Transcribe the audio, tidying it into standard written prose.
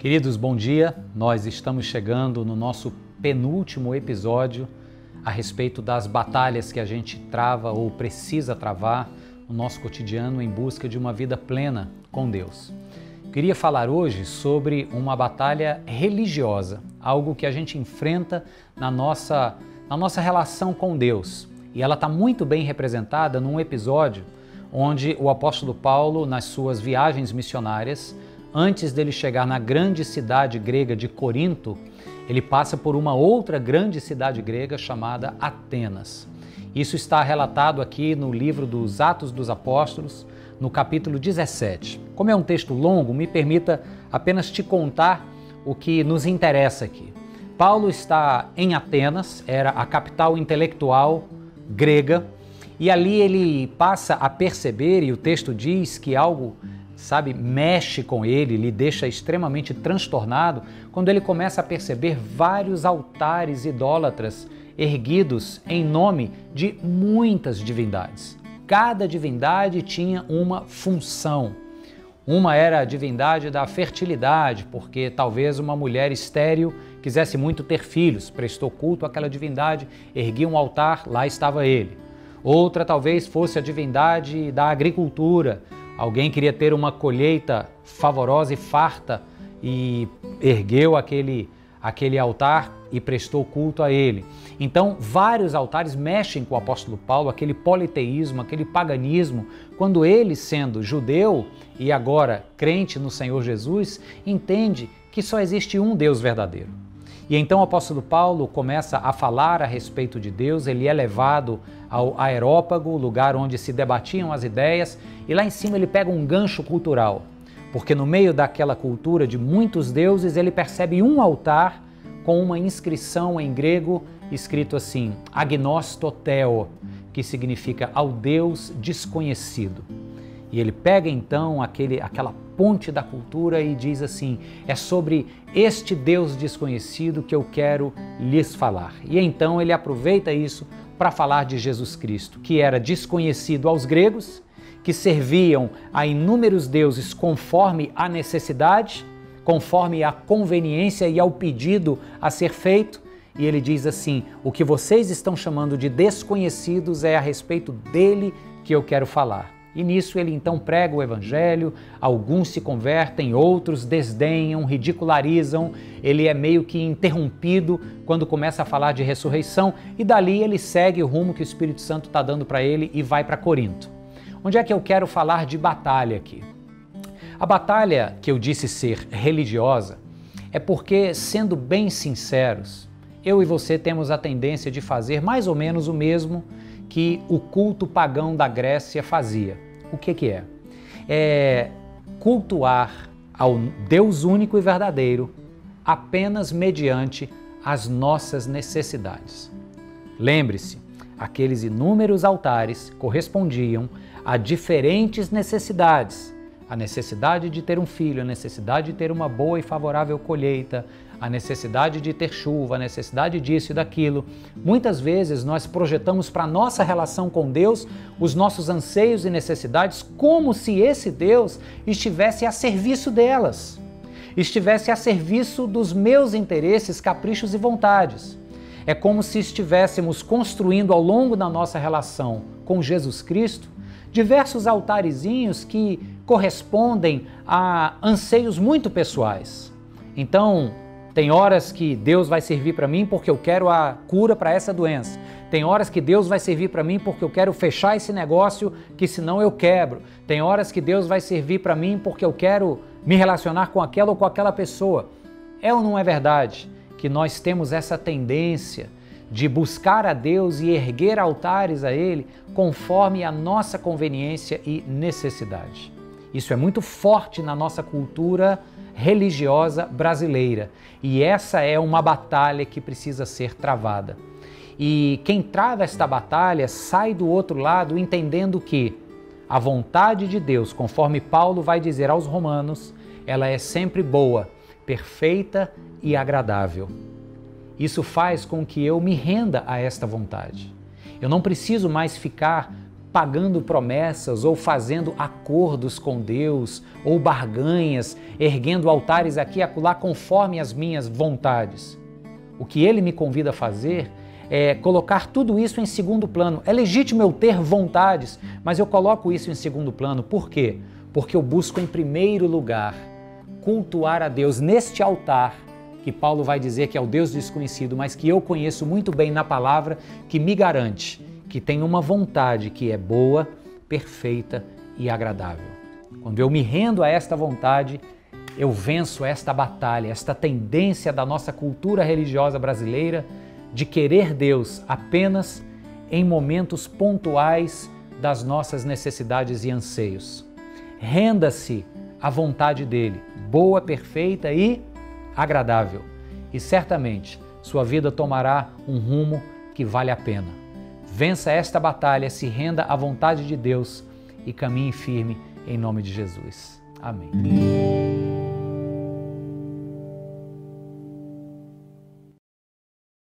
Queridos, bom dia. Nós estamos chegando no nosso penúltimo episódio a respeito das batalhas que a gente trava ou precisa travar no nosso cotidiano em busca de uma vida plena com Deus. Queria falar hoje sobre uma batalha religiosa, algo que a gente enfrenta na nossa relação com Deus. E ela está muito bem representada num episódio onde o apóstolo Paulo, nas suas viagens missionárias, antes dele chegar na grande cidade grega de Corinto, ele passa por uma outra grande cidade grega chamada Atenas. Isso está relatado aqui no livro dos Atos dos Apóstolos, no capítulo 17. Como é um texto longo, me permita apenas te contar o que nos interessa aqui. Paulo está em Atenas, era a capital intelectual grega, e ali ele passa a perceber, e o texto diz que algo mexe com ele, lhe deixa extremamente transtornado, quando ele começa a perceber vários altares idólatras erguidos em nome de muitas divindades. Cada divindade tinha uma função. Uma era a divindade da fertilidade, porque talvez uma mulher estéril quisesse muito ter filhos, prestou culto àquela divindade, erguia um altar, lá estava ele. Outra talvez fosse a divindade da agricultura. Alguém queria ter uma colheita favorosa e farta e ergueu aquele altar e prestou culto a ele. Então, vários altares mexem com o apóstolo Paulo, aquele politeísmo, aquele paganismo, quando ele, sendo judeu e agora crente no Senhor Jesus, entende que só existe um Deus verdadeiro. E então o apóstolo Paulo começa a falar a respeito de Deus, ele é levado ao Areópago, lugar onde se debatiam as ideias, e lá em cima ele pega um gancho cultural, porque no meio daquela cultura de muitos deuses ele percebe um altar com uma inscrição em grego escrito assim, agnostoteo, que significa ao Deus desconhecido. E ele pega então aquela ponte da cultura e diz assim, é sobre este Deus desconhecido que eu quero lhes falar. E então ele aproveita isso para falar de Jesus Cristo, que era desconhecido aos gregos, que serviam a inúmeros deuses conforme a necessidade, conforme a conveniência e ao pedido a ser feito. E ele diz assim, o que vocês estão chamando de desconhecidos é a respeito dele que eu quero falar. E nisso ele então prega o evangelho, alguns se convertem, outros desdenham, ridicularizam, ele é meio que interrompido quando começa a falar de ressurreição e dali ele segue o rumo que o Espírito Santo está dando para ele e vai para Corinto. Onde é que eu quero falar de batalha aqui? A batalha que eu disse ser religiosa é porque, sendo bem sinceros, eu e você temos a tendência de fazer mais ou menos o mesmo que o culto pagão da Grécia fazia. O que é? É cultuar ao Deus único e verdadeiro apenas mediante as nossas necessidades. Lembre-se, aqueles inúmeros altares correspondiam a diferentes necessidades. A necessidade de ter um filho, a necessidade de ter uma boa e favorável colheita, a necessidade de ter chuva, a necessidade disso e daquilo. Muitas vezes nós projetamos para a nossa relação com Deus os nossos anseios e necessidades como se esse Deus estivesse a serviço delas, estivesse a serviço dos meus interesses, caprichos e vontades. É como se estivéssemos construindo ao longo da nossa relação com Jesus Cristo diversos altarezinhos que correspondem a anseios muito pessoais. Então, tem horas que Deus vai servir para mim porque eu quero a cura para essa doença. Tem horas que Deus vai servir para mim porque eu quero fechar esse negócio que senão eu quebro. Tem horas que Deus vai servir para mim porque eu quero me relacionar com aquela ou com aquela pessoa. É ou não é verdade que nós temos essa tendência de buscar a Deus e erguer altares a Ele conforme a nossa conveniência e necessidade? Isso é muito forte na nossa cultura religiosa brasileira e essa é uma batalha que precisa ser travada. E quem trava esta batalha sai do outro lado entendendo que a vontade de Deus, conforme Paulo vai dizer aos Romanos, ela é sempre boa, perfeita e agradável. Isso faz com que eu me renda a esta vontade. Eu não preciso mais ficar pagando promessas ou fazendo acordos com Deus ou barganhas, erguendo altares aqui e acolá conforme as minhas vontades. O que Ele me convida a fazer é colocar tudo isso em segundo plano. É legítimo eu ter vontades, mas eu coloco isso em segundo plano. Por quê? Porque eu busco em primeiro lugar cultuar a Deus neste altar, que Paulo vai dizer que é o Deus desconhecido, mas que eu conheço muito bem na palavra, que me garante que tem uma vontade que é boa, perfeita e agradável. Quando eu me rendo a esta vontade, eu venço esta batalha, esta tendência da nossa cultura religiosa brasileira de querer Deus apenas em momentos pontuais das nossas necessidades e anseios. Renda-se à vontade dele, boa, perfeita e agradável. E certamente sua vida tomará um rumo que vale a pena. Vença esta batalha, se renda à vontade de Deus e caminhe firme em nome de Jesus. Amém.